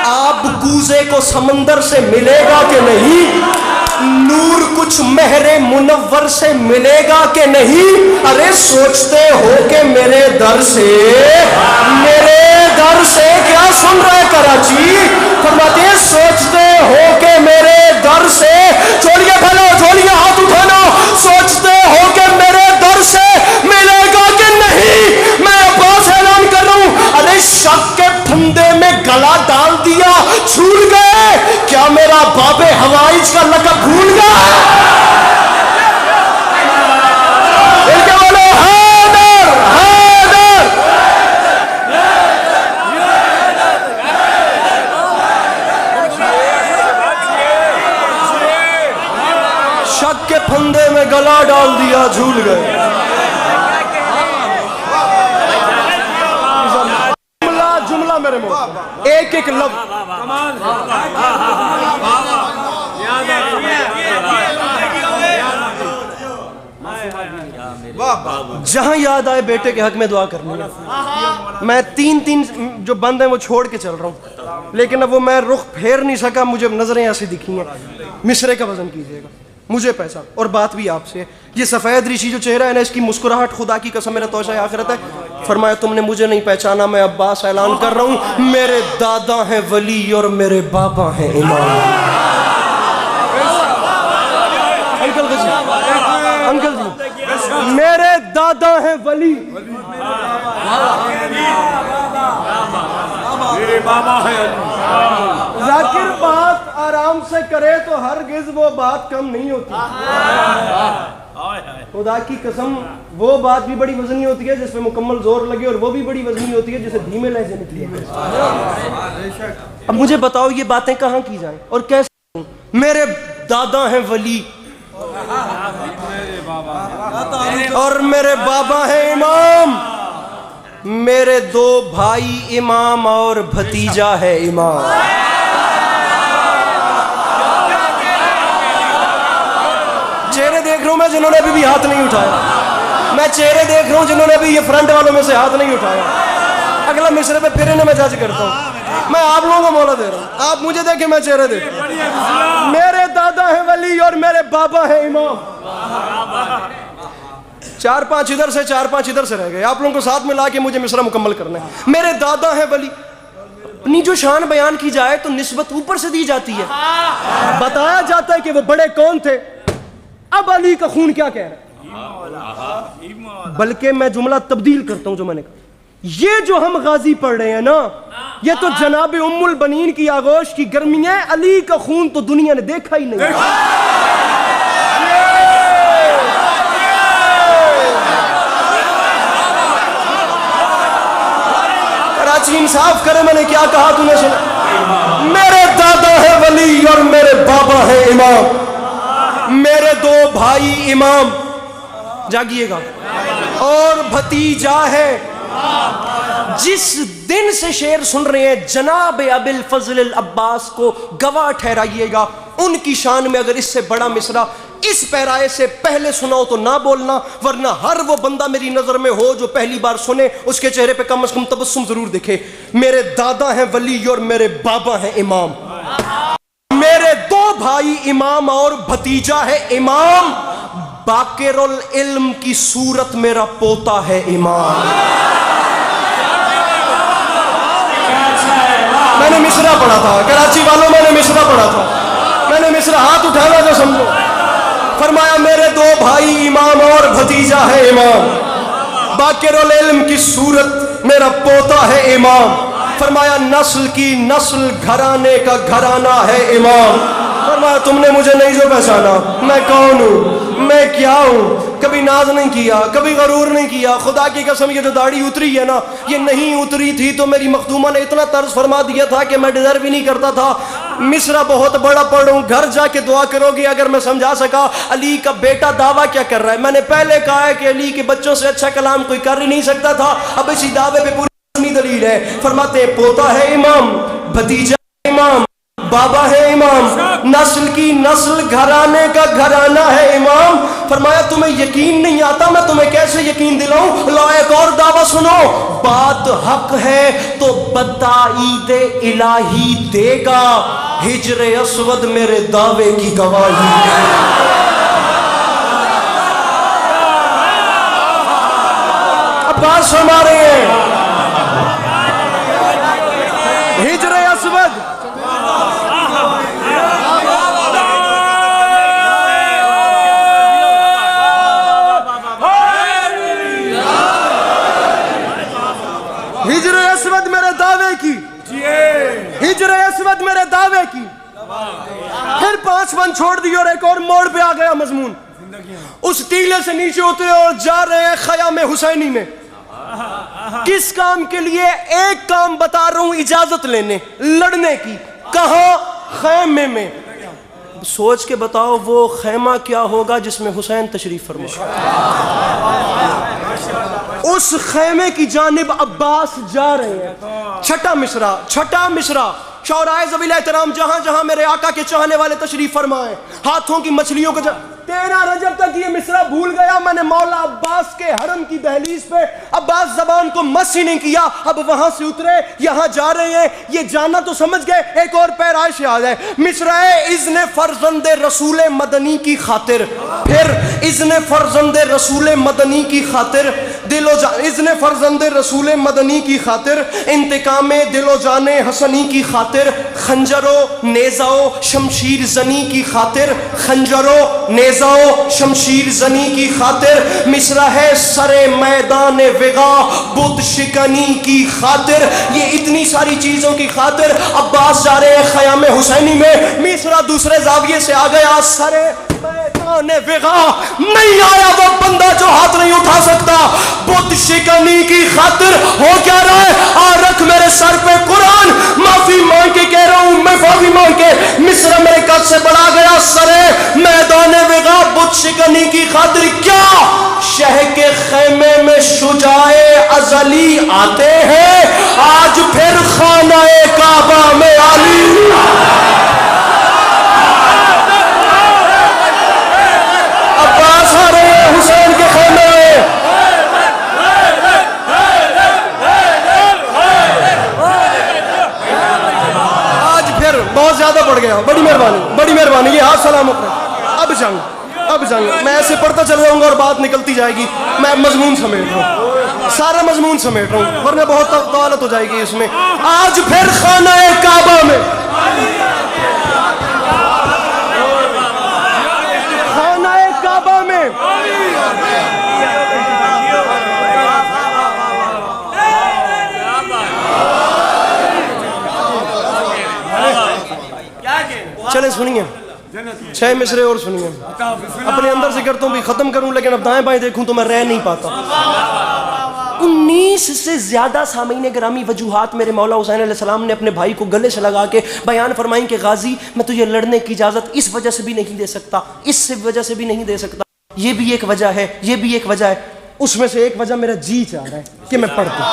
आप कूजे को समंदर से मिलेगा कि नहीं, नूर कुछ महरे मुनव्वर से मिलेगा कि नहीं। अरे सोचते हो कि मेरे दर से क्या सुन रहे कराची, फरमाते हैं सोचते हो कि मेरे दर से, झोलियां फैलो झोलियां हाथ उठाना, सोचते हो कि मेरे दर से मिलेगा कि नहीं। मैं अब्बास ऐलान कर रहा हूं, अरे शक के फंदे में गला डाल दिया, छूट गए क्या मेरा बाबे हवाइज का लक़ब भूल गया। इनके बोलो हैदर हैदर। शक के फंदे में गला डाल दिया, झूल गए। जुमला मेरे मुंह, एक एक लफ्ज जहां याद आए बेटे के हक में दुआ करनी है। मैं तीन जो बंद हैं वो छोड़ के चल रहा हूं, लेकिन अब वो मैं रुख फेर नहीं सका, मुझे नजरें ऐसी दिखी हैं। मिसरे का वजन कीजिएगा, मुझे पैसा और बात भी आपसे। ये सफेद ऋषि जो चेहरा है ना, इसकी मुस्कुराहट खुदा की कसम मेरा तोशा आखिरत है। फरमाया तुमने मुझे नहीं पहचाना, मैं अब्बास ऐलान कर रहा हूं, मेरे दादा हैं वली और मेरे बाबा हैं इमाम। अंकल जी मेरे दादा हैं वली, मेरे बाबा हैं। जाकिर बात आराम से करे तो हरगिज़ वो बात कम नहीं होती। खुदा की कसम वो बात भी बड़ी वजनी होती है जिसपे मुकम्मल जोर लगे, और वो भी बड़ी वजनी होती है जिसे धीमे लहजे निकले। अब मुझे बताओ ये बातें कहाँ की जाएं और कैसे। मेरे दादा हैं वली और मेरे बाबा हैं इमाम, मेरे 2 भाई इमाम और भतीजा है इमाम। चेहरे देख रहा हूं मैं जिन्होंने अभी भी हाथ नहीं उठाया, मैं चेहरे देख रहा हूं जिन्होंने अभी ये फ्रंट वालों में से हाथ नहीं उठाया। अगला मिसरे पे फिर इन्हें मैं जज करता हूं, मैं आप लोगों को मौला दे रहा हूं, आप मुझे देखें मैं चेहरे देख। मेरे दादा है वली और मेरे बाबा है इमाम। 4-5 इधर से 4-5 इधर से रह गए, आप लोगों को साथ मिला के मुझे मिसरा मुकम्मल करना है। मेरे दादा है वली, अपनी जो शान बयान की जाए तो निस्बत ऊपर से दी जाती है, बताया जाता है कि वो बड़े कौन थे। अब अली का खून क्या कह रहा है, बल्कि मैं जुमला तब्दील करता हूं जो मैंने कहा। ये जो हम गाजी पढ़ रहे हैं ना, ये तो जनाब उम्मुल बनीन की आगोश की गर्मी है। अली का खून तो दुनिया ने देखा ही नहीं। कराची इंसाफ करे, मैंने क्या कहा तूने सुना। मेरे दादा है वली और मेरे बाबा है इमाम, मेरे 2 भाई इमाम, जागिएगा, और भतीजा है। जिस दिन से शेर सुन रहे हैं जनाब अबिल फजल अब्बास को गवाह ठहराइएगा। उनकी शान में अगर इससे बड़ा मिसरा इस पैराए से पहले सुनाओ तो ना बोलना, वरना हर वो बंदा मेरी नजर में हो जो पहली बार सुने उसके चेहरे पे कम से कम तबस्सुम जरूर दिखे। मेरे दादा हैं वली और मेरे बाबा हैं इमाम, मेरे 2 भाई इमाम और भतीजा है इमाम, बाकिरुल इल्म की सूरत मेरा पोता है इमाम। मैंने मिसरा पढ़ा था कराची वालों, मैंने मिसरा पढ़ा था, मैंने मिसरा हाथ उठाना जो समझो। फरमाया मेरे 2 भाई इमाम और भतीजा है इमाम, बाकिरुल इल्म की सूरत मेरा पोता है इमाम। फरमाया नस्ल की नस्ल घराने का घराना है इमाम। फरमाया तुमने मुझे नहीं जो पहचाना, मैं कौन हूँ, मैं क्या हूँ। कभी नाज नहीं किया, कभी गरूर नहीं किया। खुदा की कसम ये जो दाढ़ी उतरी है ना, ये नहीं उतरी थी तो मेरी मखदूमा ने इतना तर्ज फरमा दिया था कि मैं डिजर्व ही नहीं करता था। मिसरा बहुत बड़ा पढ़ूं, घर जाके दुआ करोगे अगर मैं समझा सका। अली का बेटा दावा क्या कर रहा है? मैंने पहले कहा है कि अली के बच्चों से अच्छा कलाम कोई कर ही नहीं सकता था। अब इसी दावे पे पूरी दलील है। फरमाते पोता है इमाम, भतीजा इमाम, बाबा है इमाम, नस्ल की नस्ल, घराने का घराना है इमाम। फरमाया तुम्हें यकीन नहीं आता, मैं तुम्हें कैसे यकीन दिलाऊं? लो एक और दावा सुनो, बात हक है तो बताईद इलाही देगा, हिजरे अस्वद मेरे दावे की गवाही है। अब्बास फरमा रहे हैं हिजरे अस्वद हिजरे अस्वद मेरे दावे की, हिजरे अस्वद मेरे दावे की। फिर 5 बंद छोड़ दिए और एक और मोड़ पे आ गया मजमून। उस टीले से नीचे उतरे और जा रहे हैं खयाम हुसैनी में। किस काम के लिए? एक काम बता रहा हूं, इजाजत लेने, लड़ने की। कहां? खैमे में। सोच के बताओ वो खैमा क्या होगा जिसमें हुसैन तशरीफ फरमा। उस खैमे की जानिब अब्बास जा रहे हैं। छठा मिसरा शौराए ज़वील एहतराम, जहां जहां मेरे आका के चाहने वाले तशरीफ फरमाए, हाथों की मछलियों को 13 रजब तक ये मिसरा भूल गया मैंने मौला अब्बास के हरम की दहलीज पे। अब्बास जबान को मस ही नहीं किया। अब वहां से उतरे, यहां जा रहे हैं, ये जाना तो समझ गए। एक और पैराए से आ जाए, मिसरा इज़्ने फर्जंद रसूल मदनी की खातिर। फिर इज़्ने फर्जंद रसूल मदनी की खातिर, दिलो जान इज़्ने फर्जंद रसूल मदनी की खातिर, इंतकाम दिलो जाने हसनी की खातिर, खंजरो नेजाओ शमशीर जनी की खातिर, खंजरो नेजाओ शमशीर जनी की खातिर। मिसरा है सरे मैदान विगा बुत शिकनी की खातिर। ये इतनी सारी चीजों की खातिर अब्बास जा रहे हैं खयाम हुसैनी में। मिसरा दूसरे जाविये से आ गया, सरे मैदान विगा नहीं आया वो बंदा जो हाथ नहीं उठा सकता। बुत शिकनी की खातिर हो क्या रहा है? आ रख मेरे सर पे कुरान, माफी मांग के कह रहा हूं, मैं माफी मांग के। मिस्र मेरे कद से बढ़ा गया, सरे मैदान विगा बुत शिकनी की खातिर। क्या शह के खैमे में शुजाए अजली आते हैं, आज फिर खानाए काबा में आली। अब्बास आ रहे हैं हुसैन के खैमे में। आज फिर बहुत ज्यादा बढ़ गया। बड़ी मेहरबानी, ये हाथ सलामत है। अब जंग मैं ऐसे पढ़ता चल जाऊंगा और बात निकलती जाएगी। मैं मजमून समेट रहा हूँ, सारा मजमून समेट रहा हूँ, वरना बहुत तवालत हो जाएगी इसमें। आज फिर खानाए काबा में, खानाए काबा में चले सुनिए 6 मिसरे और सुनिए। अपने अंदर से करता हूँ भी खत्म करूं, लेकिन अब दाएं बाएं देखूं तो मैं रह नहीं पाता। 19 से ज्यादा सामीन ग्रामी वजूहात मेरे मौला हुसैन अलैहिस्सलाम ने अपने भाई को गले से लगा के बयान फरमाई कि गाजी मैं तुझे लड़ने की इजाजत इस वजह से भी नहीं दे सकता, इस वजह से भी नहीं दे सकता, ये भी एक वजह है, ये भी एक वजह है। उसमें से एक वजह मेरा जी चाह रहा है कि मैं पढ़ दूं।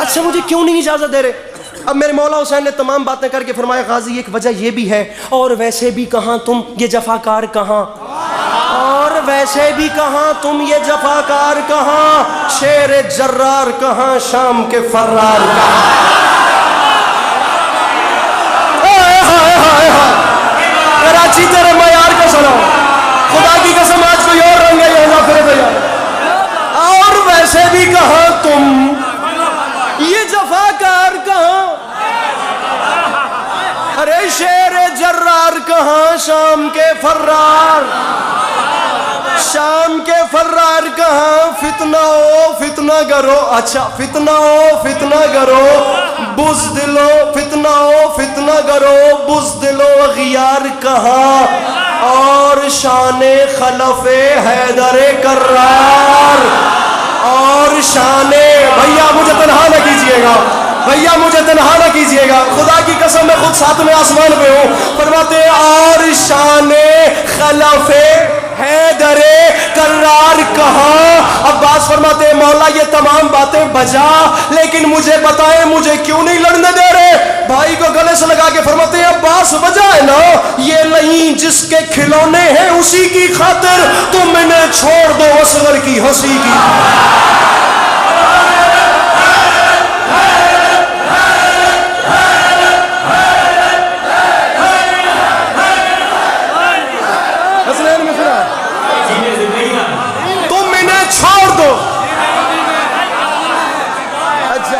अच्छा मुझे क्यों नहीं इजाजत दे रहे? अब मेरे मौला हुसैन ने तमाम बातें करके फरमाया, गाजी एक वजह ये भी है, और वैसे भी कहाँ तुम ये जफाकार कहाँ, और वैसे भी कहाँ तुम ये जफाकार कहाँ, शेर जर्रार कहाँ, शाम के फर्रार कहाँ। कराची तेरे मयार का सलाम, खुदा की कसम आज कोई और रंग है यहाँ फिर भैया। और वैसे भी कहाँ तुम ये जफाकार कहाँ, अरे शेर जर्रार कहाँ, शाम के फर्रार, शाम के फर्रार कहाँ। फितना हो फितना करो, अच्छा फितना हो फितना करो, बुज़दिलो फितना हो फितना करो, बुज़दिलो अगियार कहाँ, और शाने खलफे हैदर कर्रार, और शाने, भैया मुझे तन्हा न कीजिएगा, भैया मुझे तन्हा न कीजिएगा, खुदा की कसम मैं खुद सातवें आसमान पे हूँ। फरमाते हैं और शाने खलफे हैदरे कर्रार कहा। अब्बास फरमाते हैं मौला ये तमाम बातें बजा, लेकिन मुझे बताएं मुझे क्यों नहीं लड़ने दे रहे। भाई को गले से लगा के फरमाते हैं अब्बास वजह है ना, ये नहीं जिसके खिलौने हैं उसी की खातिर तुम इन्हें छोड़ दो असगर की हंसी की। तुम इन्हें छोड़ दो। अच्छा,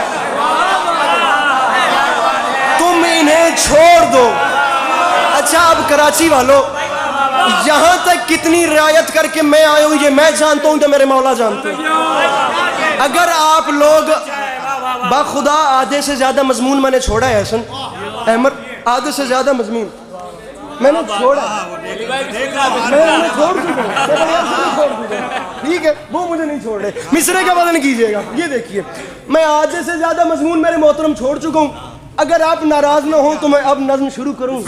तुम इन्हें छोड़ दो। अच्छा, अब कराची वालों, यहां तक कितनी रियायत करके मैं आया हूं ये मैं जानता हूं, तो मेरे मौला जानते हैं। अगर आप लोग बाखुदा आधे से ज्यादा मजमून मैंने छोड़ा है, हसन अहमद, आधे से ज्यादा मजमून मैंने छोड़ा, मैंने छोड़ चुका, ठीक है, वो मुझे नहीं छोड़ रहे। मिसरे का वजन कीजिएगा, ये देखिए मैं आधे से ज्यादा मजमून मेरे मोहतरम छोड़ चुका हूँ। अगर आप नाराज ना हो तो मैं अब नज्म शुरू करूँ।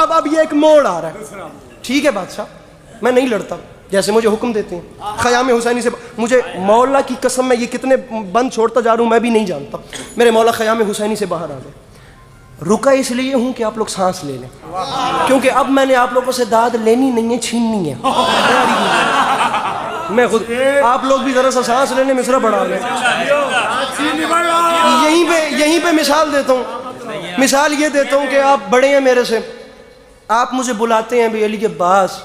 अब ये एक मोड़ आ रहा है, ठीक है बादशाह, मैं नहीं लड़ता जैसे मुझे हुक्म देते हैं। ख़याम हुसैनी से मुझे मौला की कसम मैं ये कितने बंद छोड़ता जा रहा हूँ मैं भी नहीं जानता। मेरे मौला ख़याम हुसैनी से बाहर आ गए। रुका इसलिए हूँ कि आप लोग सांस ले लें, क्योंकि अब मैंने आप लोगों से दाद लेनी नहीं है, छीननी है। मैं खुद, आप लोग भी जरा सा सांस लेने मिसरा बढ़ा गए। यहीं पे मिसाल देता हूँ, मिसाल ये देता हूँ कि आप बड़े हैं मेरे से, आप मुझे बुलाते हैं भी अली के बास,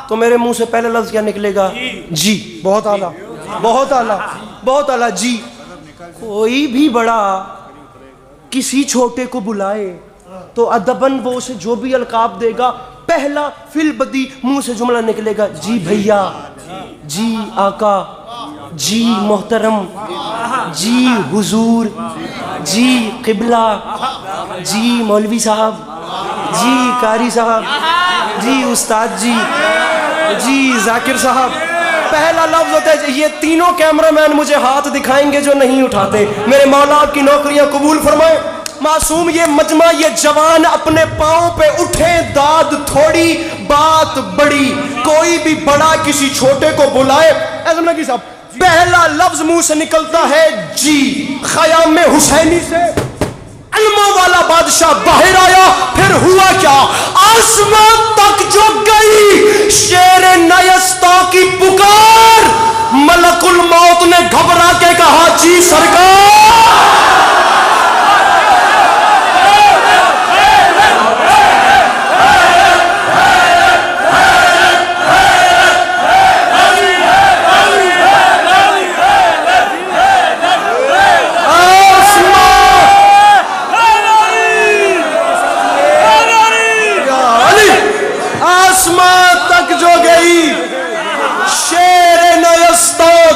तो मेरे मुंह से पहला लफ्ज क्या निकलेगा? जी। बहुत आला, बहुत आला, बहुत आला जी। कोई भी बड़ा किसी छोटे को बुलाए तो अदबन वो उसे जो भी अलकाब देगा, पहला फिल बदी मुंह से जुमला निकलेगा जी भैया, जी आका, जी मोहतरम, जी हुजूर, जी किबला, जी मौलवी साहब, जी कारी साहब, जी उस्ताद जी, जी जाकिर साहब। पहला लफ्ज होता है। ये तीनों कैमरामैन मुझे हाथ दिखाएंगे जो नहीं उठाते। मेरे मौला आपकी नौकरियां कबूल फरमाए। मासूम ये मजमा, ये जवान अपने पांव पे उठे, दाद थोड़ी बात बड़ी। कोई भी बड़ा किसी छोटे को बुलाए, ऐसा की साहब, पहला लफ्ज मुंह से निकलता है जी। ख़याम हुसैनी से अलमा वाला बादशाह बाहर आया, फिर हुआ क्या? आसमान तक जो गई शेर नयस्ता की पुकार, मलकुल मौत ने घबरा के कहा जी सरकार।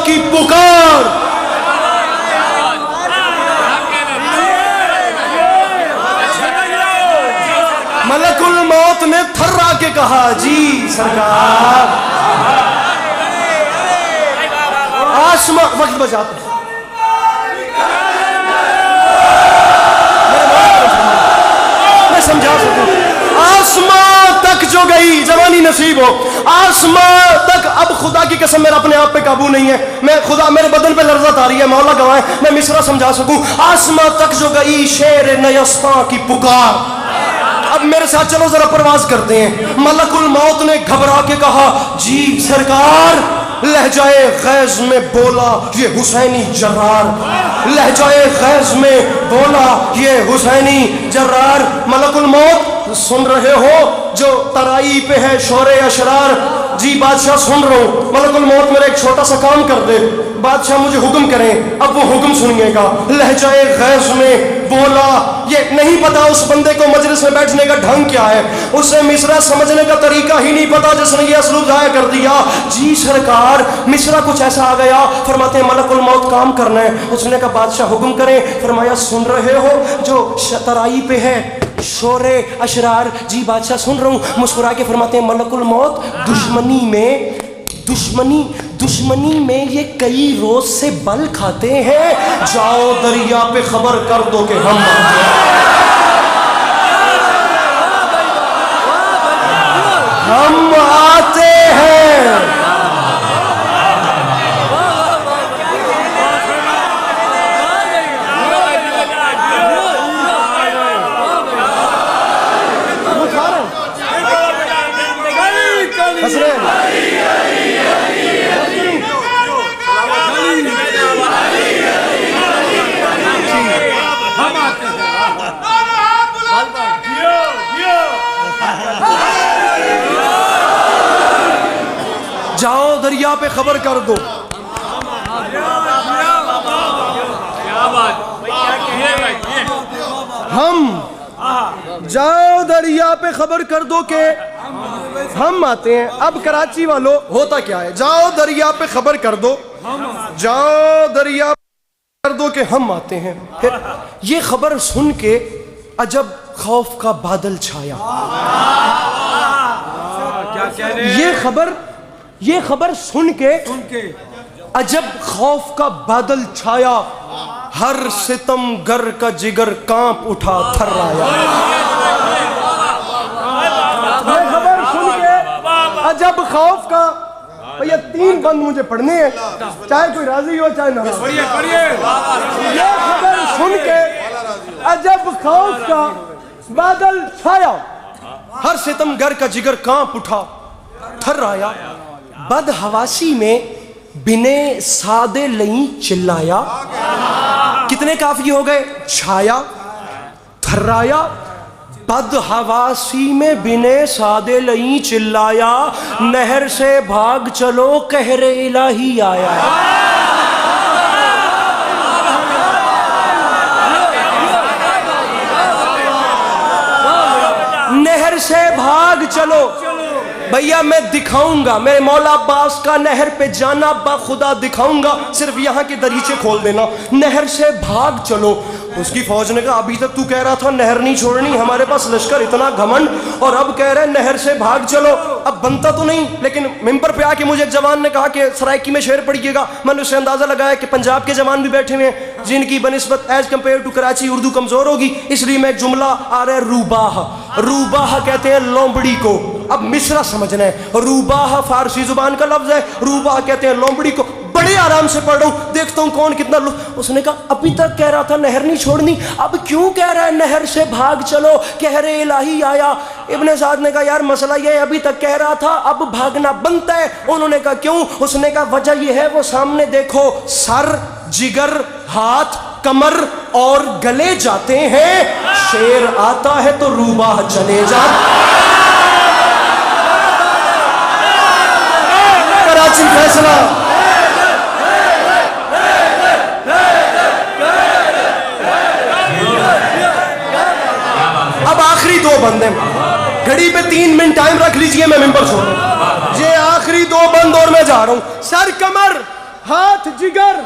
की पुकार, मलकुल मौत ने थर्रा के कहा जी सरकार। आसमां, वक्त बचाते मैं समझा सकूं। आसमां तक जो गई, जवानी नसीब हो, आसमां तक। अब खुदा की कसम मेरा अपने आप पे काबू नहीं है, मैं खुदा, मेरे बदन पे लर्जत आ रही है, मौला गवाए मैं मिसरा समझा सकूं। आसमां तक जो गई शेर नयस्ता की पुकार। अब मेरे साथ चलो जरा परवाज करते हैं। मलकुल मौत ने घबरा के कहा जी सरकार। लहजाए गैज में बोला ये हुसैनी जर्रार, लहजाए गैज में बोला ये हुसैनी जर्रार। मलकुल मौत सुन रहे हो जो तराई पे है शोरे अशरार? जी बादशाह सुन रहा हूँ। मलकुल मौत मेरा एक छोटा सा काम कर दे, बादशाह मुझे हुक्म करें। अब वो हुक्म सुनिएगा। लहजाए गैज में बोला, ये नहीं पता उस बंदे को मजलिस में बैठने का ढंग क्या है, उसे मिसरा समझने का तरीका ही नहीं पता जिसने ये असलूब जाया कर दिया। जी सरकार, मिसरा कुछ ऐसा आ गया। फरमाते हैं मलकुल मौत काम करना है। उसने कहा बादशाह हुक्म करें। फरमाया सुन रहे हो जो तराई पे है
शोरे अशरार। जी बादशाह सुन रहा हूँ। मुस्कुरा के फरमाते हैं मलकुल मौत दुश्मनी में ये कई रोज से बल खाते हैं।
जाओ दरिया पे खबर कर दो कि हम आते हैं। हम आते हैं। जाओ दरिया पे खबर कर दो। हम जाओ दरिया पे खबर कर दो के हम आते हैं। अब कराची वालों होता क्या है, जाओ दरिया पे खबर कर दो, जाओ दरिया पे कर दो कि हम आते हैं। फिर ये खबर सुन के अजब खौफ का बादल छाया। ये खबर सुन के अजब खौफ का बादल छाया। हर सितमगर का जिगर कांप उठा थर्राया। ये खबर सुन के अजब खौफ का, भैया 3 बंद मुझे पढ़ने हैं, चाहे कोई राजी हो चाहे ना। ये खबर सुन के अजब खौफ का बादल छाया। हर सितमगर का जिगर कांप उठा थर्राया। बदहवासी में बिने सादे लई चिल्लाया। कितने काफी हो गए? छाया, थर्राया। बदहवासी में बिने सादे लई चिल्लाया। नहर से भाग चलो कहरे इलाही आया। नहर से भाग चलो भैया, मैं दिखाऊंगा मेरे मौला अब्बास का नहर पे जाना बाखुदा दिखाऊंगा, सिर्फ यहाँ के दरीचे खोल देना। नहर से भाग चलो। उसकी फौज ने कहा अभी तक तू कह रहा था नहर नहीं छोड़नी, हमारे पास लश्कर इतना घमंड, और अब कह रहे नहर से भाग चलो। अब बनता तो नहीं, लेकिन मिंबर पे आके मुझे एक जवान ने कहा कि सराइकी में शेर पढ़िएगा। मैंने उससे अंदाजा लगाया कि पंजाब के जवान भी बैठे हुए हैं जिनकी बनिस्बत as compared to Karachi Urdu कमजोर होगी, इसलिए मैं जुमला आ रहा है रूबाह। रूबाह कहते हैं लोमड़ी को। अब मिसरा समझना है, रूबाह फारसी जुबान का लफ्ज है, रूबाह कहते हैं लोमड़ी को। बड़े आराम से पढ़ रहा हूं, देखता हूं कौन कितना। उसने कहा अभी तक कह रहा था नहर नहीं छोड़नी, अब क्यों कह रहा है नहर से भाग चलो कहरे इलाही आया। इब्ने साद ने कहा यार मसला ये है, अभी तक कह रहा था अब भागना बनता है। उन्होंने कहा क्यों? उसने कहा वजह यह है वो सामने देखो, सर, जिगर, हाथ, कमर और गले जाते हैं। शेर आता है तो रूबाह चले जाते। कराची फैसला। अब आखिरी 2 बंदे, घड़ी पे 3 मिनट टाइम रख लीजिए, मैं मेंबर छोड़ रहा हूं। ये आखिरी 2 बंद और मैं जा रहा हूं। सर, कमर, हाथ, जिगर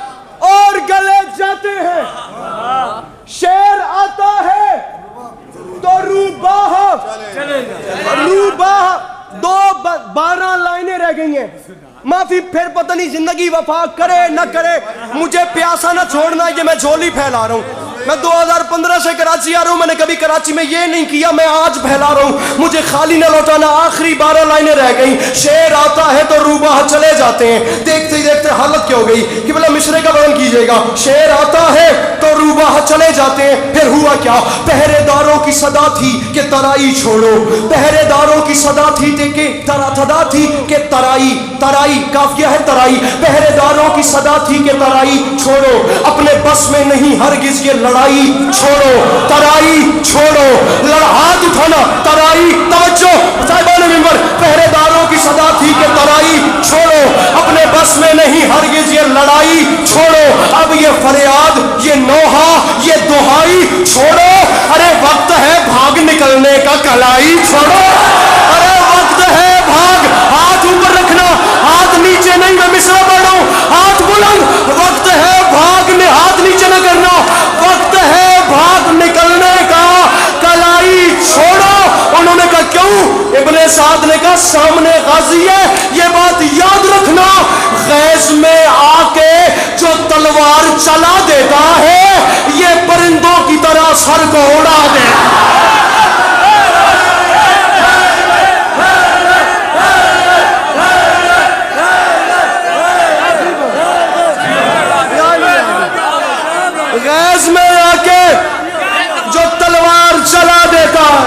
और गले जाते हैं। शेर आता है तो रूबाह। 12 लाइनें रह गई हैं। माफी, फिर पता नहीं जिंदगी वफा करे न करे, मुझे प्यासा न छोड़ना, ये मैं झोली फैला रहा हूं। मैं 2015 से कराची आ रहा हूं, मैंने कभी कराची में ये नहीं किया, मैं आज फैला रहा हूं। मुझे खाली न लौटाना। आखिरी 12 लाइनें रह गई। शेर आता है तो रूबाह चले जाते हैं। देखते ही देखते हालत क्या हो गई कि बोला मिसरे का वर्णन कीजिएगा। शेर आता है तो रूबाह चले जाते हैं। फिर हुआ क्या? पहरेदारों की सदा थी कि तराई छोड़ो। पहरेदारों की सदा थी कि तदा थी कि तराई, तराई काफिया है तराई। पहरेदारों की सदा थी कि तराई छोड़ो, अपने बस में नहीं हरगिज ये लड़ाई छोड़ो। तराई छोड़ो, हाथ उठाना, तराई, तवज्जो साहिबान मिंबर। पहरेदारों की सदा थी कि तराई छोड़ो, अपने बस में नहीं हरगिज ये लड़ाई छोड़ो। अब ये फरियाद, ये नोहा, ये दुहाई छोड़ो। अरे वक्त है भाग निकलने का, कलाई छोड़ो। अरे वक्त है भाग, हाथ ऊपर रखना, हाथ नीचे नहीं। मैं मिसरा पढ़ रहा हूं, हाथ बुलंद। वक्त है भाग ने हाथ नीचे न करना, वक्त है भाग निकलने का, कलाई सामने गाजी है, ये बात याद रखना। गैस में आके जो तलवार चला देता है ये परिंदों की तरह सर को उड़ा देता है। गैस में आके जो तलवार चला देता है,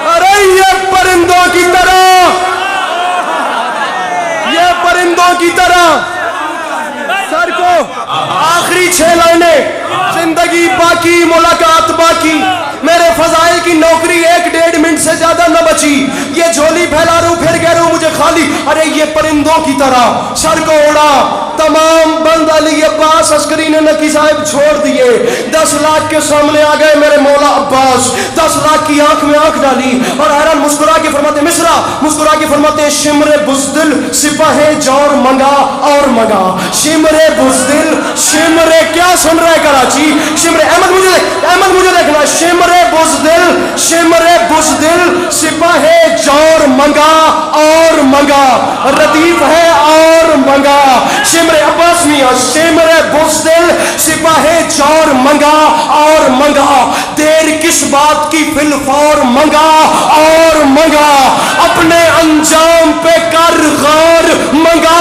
अरे ये परिंदों की तरह, ये परिंदों की तरह सर को। आखिरी 6 लाइनें, जिंदगी बाकी मुलाकात बाकी, मेरे फजाइल की नौकरी 1-1.5 मिनट से ज्यादा न बची, ये झोली फैला रू फिर कह रू मुझे खाली, अरे ये परिंदों की तरह सर को उड़ा। तमाम बंद अली अब्बास अस्करी ने नकी साहब छोड़ दिए, 10 लाख के सामने आ गए मेरे मौला अब्बास, 10 लाख की आंख में आंख डाली और हैरान मुस्कुरा के फरमाते, मिसरा मुस्कुरा के फरमाते, शिमरे बुज़दिल सिपाहे जौर मंगा और मंगा। शिमरे बुज़दिल, शिमरे क्या सुन रहे कराची, शिमरे अहमद मुझे देखना, शिमरे बुज़दिल, शिमरे बुज़दिल सिपाहे जौर मंगा और मंगा, रदीफ है और मंगा। शिमरे अब्बास मियां, शिमरे बुज़दिल सिपाहे जौर मंगा और मंगा, देर किस बात की फिलफौर मंगा और मंगा, अपने अंजाम पे कर गौर मंगा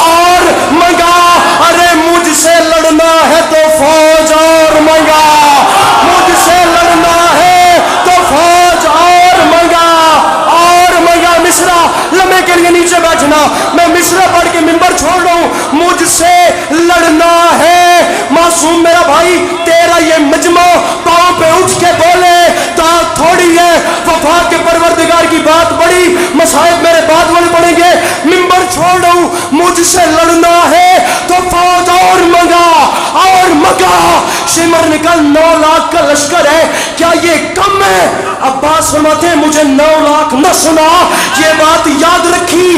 और मंगा। अरे मुझसे लड़ना है तो फौज और मंगा, मुझसे लड़ना है तो फौज और मंगा और मंगा। मिसरा लम्हे के लिए नीचे बैठना, मैं मिसरा पढ़ के मिंबर छोड़ रहा हूं। मुझसे लड़ना है मासूम मेरा भाई, तेरा ये मजमा पांव पे उठ के बोले तो थोड़ी है, वफा के परवरदिगार की बात बड़ी, मसाइब मेरे बाद वाले पढ़ेंगे। मिंबर छोड़ रहा हूं, मुझसे लड़ना है तो फौज और मंगा और मंगा। शिमर निकल 9 लाख का लश्कर है, क्या ये कम है? अब्बास फरमाते मुझे 9 लाख न सुना, ये बात याद रखी,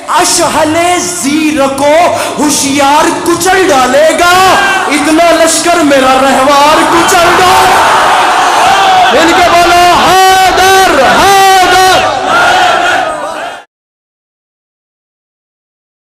अशहले जीर को होशियार कुचल डालेगा, इतना लश्कर मेरा रहवार कुचल डाल। इनके बोलो